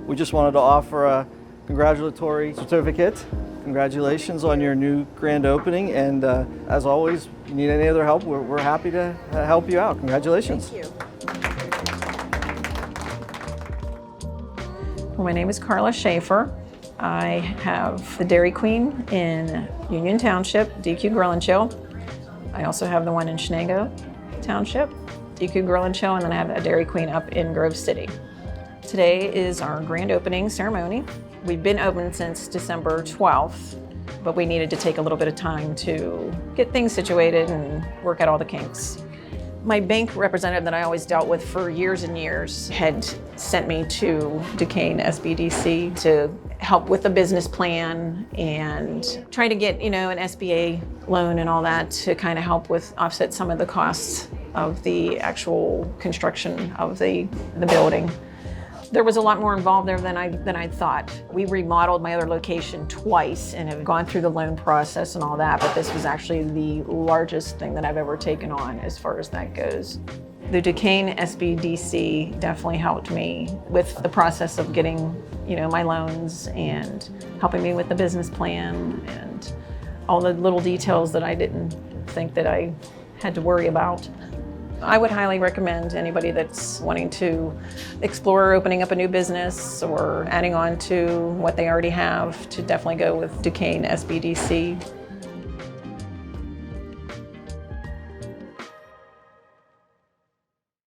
We just wanted to offer a congratulatory certificate. Congratulations on your new grand opening, and as always, if you need any other help, we're happy to help you out. Congratulations. Thank you. Well, my name is Carla Shaffer. I have the Dairy Queen in Union Township, DUQ Grill and Chill. I also have the one in Shenango Township, DUQ Grill and Chill, and then I have a Dairy Queen up in Grove City. Today is our grand opening ceremony. We've been open since December 12th, but we needed to take a little bit of time to get things situated and work out all the kinks. My bank representative that I always dealt with for years and years had sent me to Duquesne SBDC to help with the business plan and try to get, an SBA loan and all that to kind of help with offset some of the costs of the actual construction of the building. There was a lot more involved there than I thought. We remodeled my other location twice and have gone through the loan process and all that, but this was actually the largest thing that I've ever taken on as far as that goes. The Duquesne SBDC definitely helped me with the process of getting, my loans and helping me with the business plan and all the little details that I didn't think that I had to worry about. I would highly recommend anybody that's wanting to explore opening up a new business or adding on to what they already have to definitely go with Duquesne SBDC.